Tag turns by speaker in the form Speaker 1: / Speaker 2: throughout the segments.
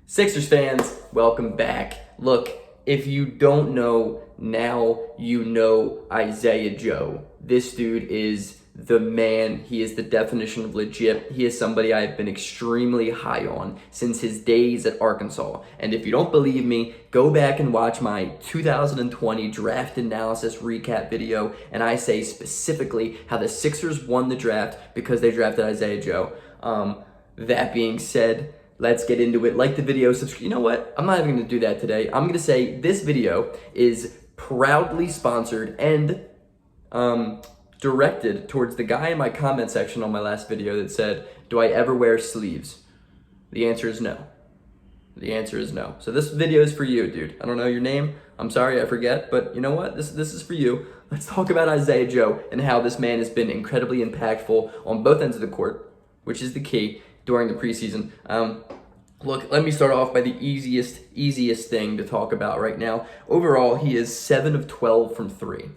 Speaker 1: Sixers fans, welcome back. Look, if you don't know, now you know Isaiah Joe. This dude is the man. He is the definition of legit. He is somebody I've been extremely high on since his days at Arkansas. And if you don't believe me, go back and watch my 2020 draft analysis recap video, and I say specifically how the Sixers won the draft because they drafted Isaiah Joe. That being said, let's get into it. Like the video, subscribe. You know what? I'm not even going to do that today. I'm going to say this video is proudly sponsored and directed towards the guy in my comment section on my last video that said, do I ever wear sleeves? The answer is no. The answer is no. So this video is for you, dude. I don't know your name. I'm sorry, I forget. But you know what? This is for you. Let's talk about Isaiah Joe and how this man has been incredibly impactful on both ends of the court, which is the key during the preseason. Look, let me start off by the easiest thing to talk about right now. Overall, he is 7 of 12 from 3.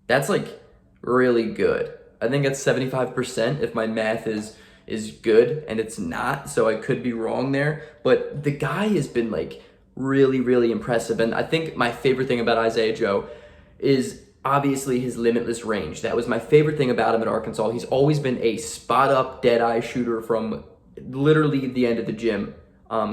Speaker 1: That's like really good. I think that's 75% if my math is good, and it's not, so I could be wrong there. But the guy has been like really impressive, and I think my favorite thing about Isaiah Joe is obviously his limitless range. That was my favorite thing about him at Arkansas. He's always been a spot-up, dead-eye shooter from literally the end of the gym.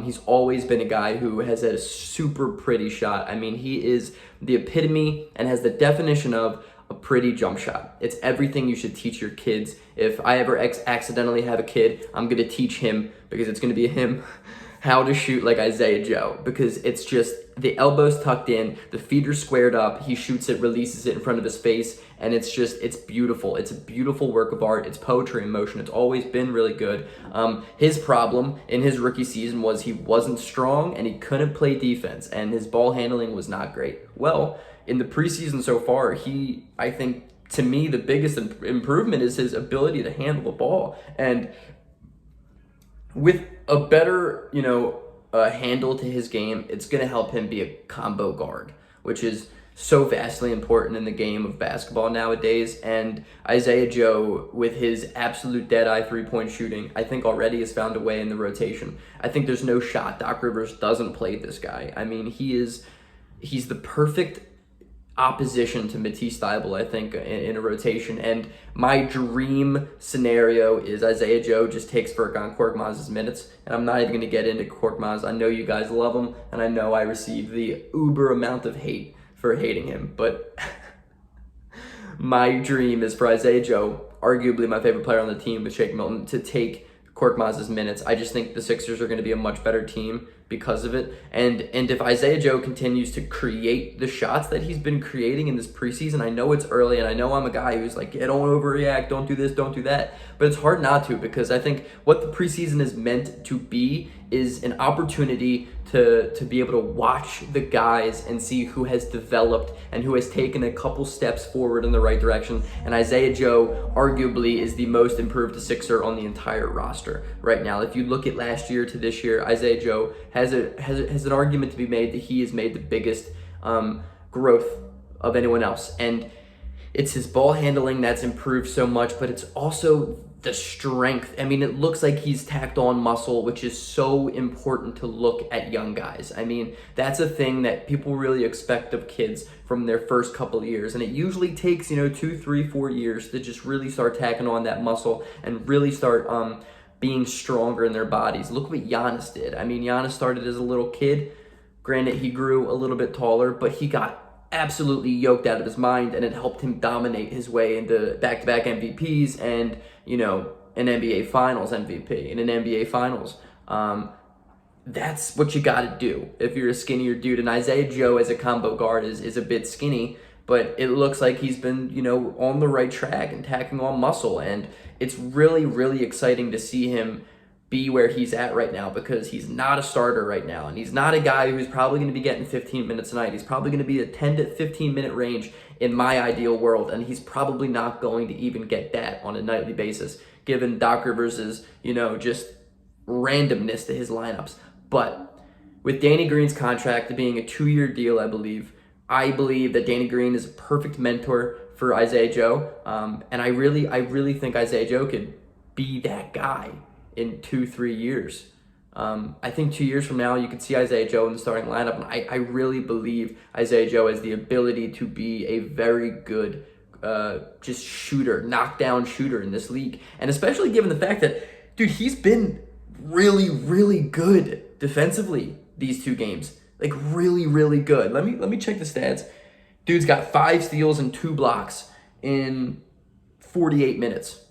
Speaker 1: He's always been a guy who has a super pretty shot. I mean, he is the epitome and has the definition of a pretty jump shot. It's everything you should teach your kids. If I ever accidentally have a kid, I'm going to teach him, because it's going to be him, how to shoot like Isaiah Joe, because it's just the elbows tucked in, the feet are squared up, he shoots it, releases it in front of his face, and it's beautiful. It's a beautiful work of art. It's poetry in motion. It's always been really good. His problem in his rookie season was he wasn't strong and he couldn't play defense, and his ball handling was not great. Well, in the preseason so far, I think, to me, the biggest improvement is his ability to handle the ball. And with a better, handle to his game, it's going to help him be a combo guard, which is so vastly important in the game of basketball nowadays. And Isaiah Joe, with his absolute dead-eye three-point shooting, I think already has found a way in the rotation. I think there's no shot Doc Rivers doesn't play this guy. I mean, he's the perfect opposition to Matisse Thybulle, I think, in a rotation. And my dream scenario is Isaiah Joe just takes Furkan Korkmaz's minutes. And I'm not even going to get into Korkmaz. I know you guys love him, and I know I receive the uber amount of hate for hating him. But my dream is for Isaiah Joe, arguably my favorite player on the team with Shake Milton, to take Korkmaz's minutes. I just think the Sixers are going to be a much better team because of it. And if Isaiah Joe continues to create the shots that he's been creating in this preseason, I know it's early, and I know I'm a guy who's like, yeah, don't overreact, don't do this, don't do that. But it's hard not to, because I think what the preseason is meant to be is an opportunity to be able to watch the guys and see who has developed and who has taken a couple steps forward in the right direction. And Isaiah Joe arguably is the most improved Sixer on the entire roster right now. If you look at last year to this year, Isaiah Joe has an argument to be made that he has made the biggest growth of anyone else. And it's his ball handling that's improved so much, but it's also the strength. I mean, it looks like he's tacked on muscle, which is so important to look at young guys. I mean, that's a thing that people really expect of kids from their first couple of years. And it usually takes, 2, 3, 4 years to just really start tacking on that muscle and really start being stronger in their bodies. Look what Giannis did. I mean, Giannis started as a little kid. Granted, he grew a little bit taller, but he got absolutely yoked out of his mind, and it helped him dominate his way into back-to-back MVPs and, an NBA Finals MVP and an NBA Finals. That's what you got to do if you're a skinnier dude. And Isaiah Joe as a combo guard is a bit skinny, but it looks like he's been, on the right track and tacking on muscle. And it's really exciting to see him be where he's at right now, because he's not a starter right now, and he's not a guy who's probably going to be getting 15 minutes a night. He's probably going to be a 10 to 15 minute range in my ideal world, and he's probably not going to even get that on a nightly basis, given Doc Rivers' just randomness to his lineups. But with Danny Green's contract being a 2-year deal, I believe that Danny Green is a perfect mentor for Isaiah Joe, and I really think Isaiah Joe could be that guy in 2-3 years. I think 2 years from now, you could see Isaiah Joe in the starting lineup, and I really believe Isaiah Joe has the ability to be a very good just shooter, knockdown shooter in this league. And especially given the fact that, dude, he's been really, really good defensively these 2 games. Like, really, really good. Let me check the stats. Dude's got 5 steals and 2 blocks in 48 minutes.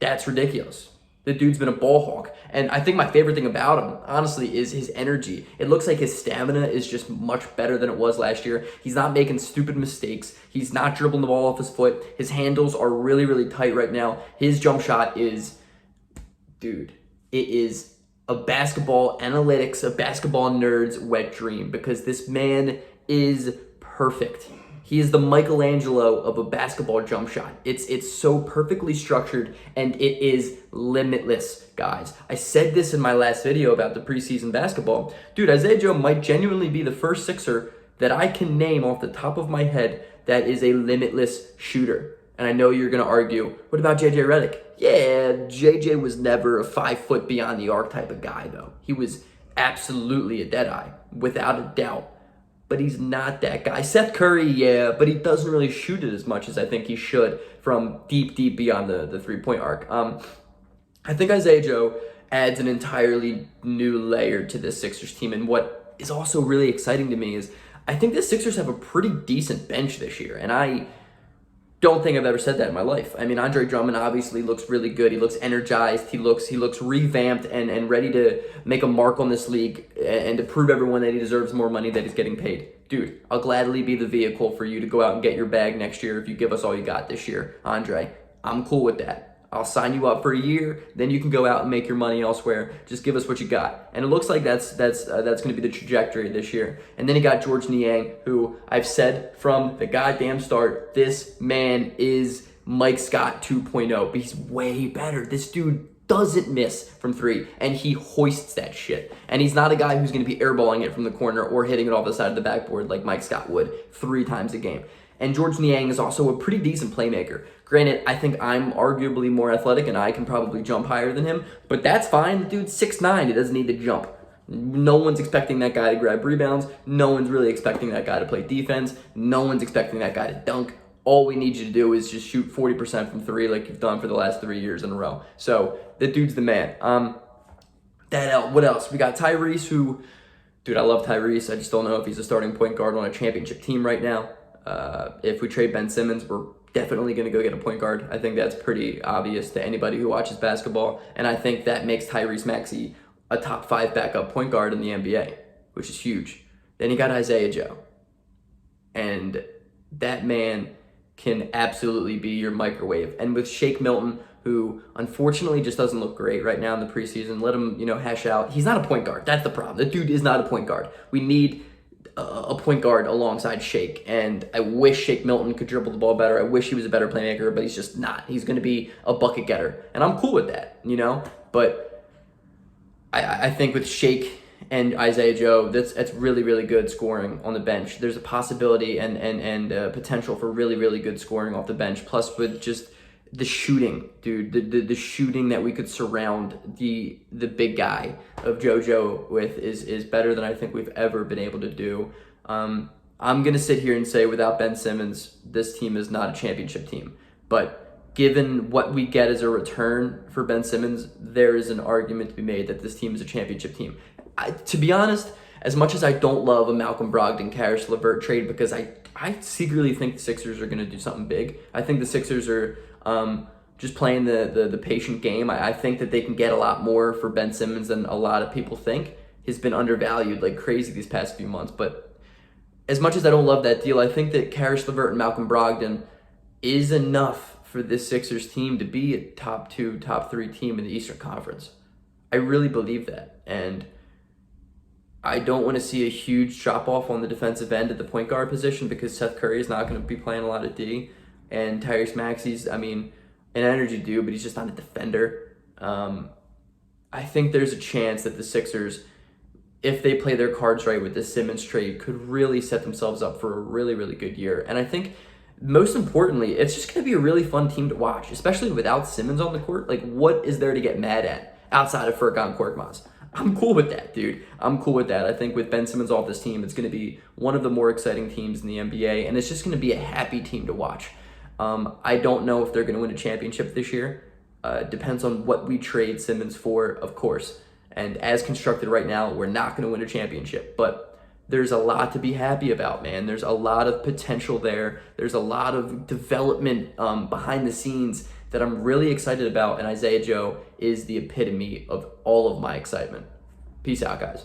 Speaker 1: That's ridiculous. The dude's been a ball hawk. And I think my favorite thing about him, honestly, is his energy. It looks like his stamina is just much better than it was last year. He's not making stupid mistakes. He's not dribbling the ball off his foot. His handles are really, really tight right now. His jump shot is, dude, it is a basketball analytics, a basketball nerd's wet dream, because this man is perfect. He is the Michelangelo of a basketball jump shot. It's so perfectly structured, and it is limitless, guys. I said this in my last video about the preseason basketball. Dude, Isaiah Joe might genuinely be the first Sixer that I can name off the top of my head that is a limitless shooter. And I know you're going to argue, what about JJ Redick? Yeah, JJ was never a 5 foot beyond the arc type of guy, though. He was absolutely a deadeye, without a doubt. But he's not that guy. Seth Curry, yeah, but he doesn't really shoot it as much as I think he should from deep, deep beyond the three-point arc. I think Isaiah Joe adds an entirely new layer to this Sixers team. And what is also really exciting to me is I think the Sixers have a pretty decent bench this year. And I don't think I've ever said that in my life. I mean, Andre Drummond obviously looks really good. He looks energized. He looks revamped and ready to make a mark on this league and to prove everyone that he deserves more money that he's getting paid. Dude, I'll gladly be the vehicle for you to go out and get your bag next year if you give us all you got this year, Andre. I'm cool with that. I'll sign you up for a year, then you can go out and make your money elsewhere. Just give us what you got. And it looks like that's going to be the trajectory this year. And then you got George Niang, who I've said from the goddamn start, this man is Mike Scott 2.0, but he's way better. This dude doesn't miss from 3, and he hoists that shit. And he's not a guy who's going to be airballing it from the corner or hitting it off the side of the backboard like Mike Scott would 3 times a game. And George Niang is also a pretty decent playmaker. Granted, I think I'm arguably more athletic and I can probably jump higher than him, but that's fine. The dude's 6'9", he doesn't need to jump. No one's expecting that guy to grab rebounds. No one's really expecting that guy to play defense. No one's expecting that guy to dunk. All we need you to do is just shoot 40% from 3 like you've done for the last 3 years in a row. So, the dude's the man. What else? We got Tyrese, who, dude, I love Tyrese. I just don't know if he's a starting point guard on a championship team right now. If we trade Ben Simmons, we're definitely going to go get a point guard. I think that's pretty obvious to anybody who watches basketball. And I think that makes Tyrese Maxey a top 5 backup point guard in the NBA, which is huge. Then you got Isaiah Joe. And that man can absolutely be your microwave. And with Shake Milton, who unfortunately just doesn't look great right now in the preseason, let him, hash out. He's not a point guard. That's the problem. The dude is not a point guard. We need a point guard alongside Shake, and I wish Shake Milton could dribble the ball better. I wish he was a better playmaker, but he's just not. He's going to be a bucket getter, and I'm cool with that, But I think with Shake and Isaiah Joe, that's really, really good scoring on the bench. There's a possibility and potential for really, really good scoring off the bench. Plus, with just the shooting, dude, the shooting that we could surround the big guy of JoJo with is better than I think we've ever been able to do. I'm gonna sit here and say without Ben Simmons, this team is not a championship team. But given what we get as a return for Ben Simmons, there is an argument to be made that this team is a championship team. To be honest, as much as I don't love a Malcolm Brogdon, Karis LeVert trade, because I secretly think the Sixers are gonna do something big. I think the Sixers are just playing the patient game. I think that they can get a lot more for Ben Simmons than a lot of people think. He's been undervalued like crazy these past few months. But as much as I don't love that deal, I think that Karis LeVert and Malcolm Brogdon is enough for this Sixers team to be a top 2, top 3 team in the Eastern Conference. I really believe that. And I don't want to see a huge drop-off on the defensive end at the point guard position because Seth Curry is not going to be playing a lot of D. And Tyrese Maxey's, an energy dude, but he's just not a defender. I think there's a chance that the Sixers, if they play their cards right with this Simmons trade, could really set themselves up for a really, really good year. And I think, most importantly, it's just going to be a really fun team to watch, especially without Simmons on the court. Like, what is there to get mad at outside of Furkan Korkmaz? I'm cool with that, dude. I'm cool with that. I think with Ben Simmons off this team, it's going to be one of the more exciting teams in the NBA, and it's just going to be a happy team to watch. I don't know if they're going to win a championship this year. Depends on what we trade Simmons for, of course. And as constructed right now, we're not going to win a championship. But there's a lot to be happy about, man. There's a lot of potential there. There's a lot of development behind the scenes that I'm really excited about, and Isaiah Joe is the epitome of all of my excitement. Peace out, guys.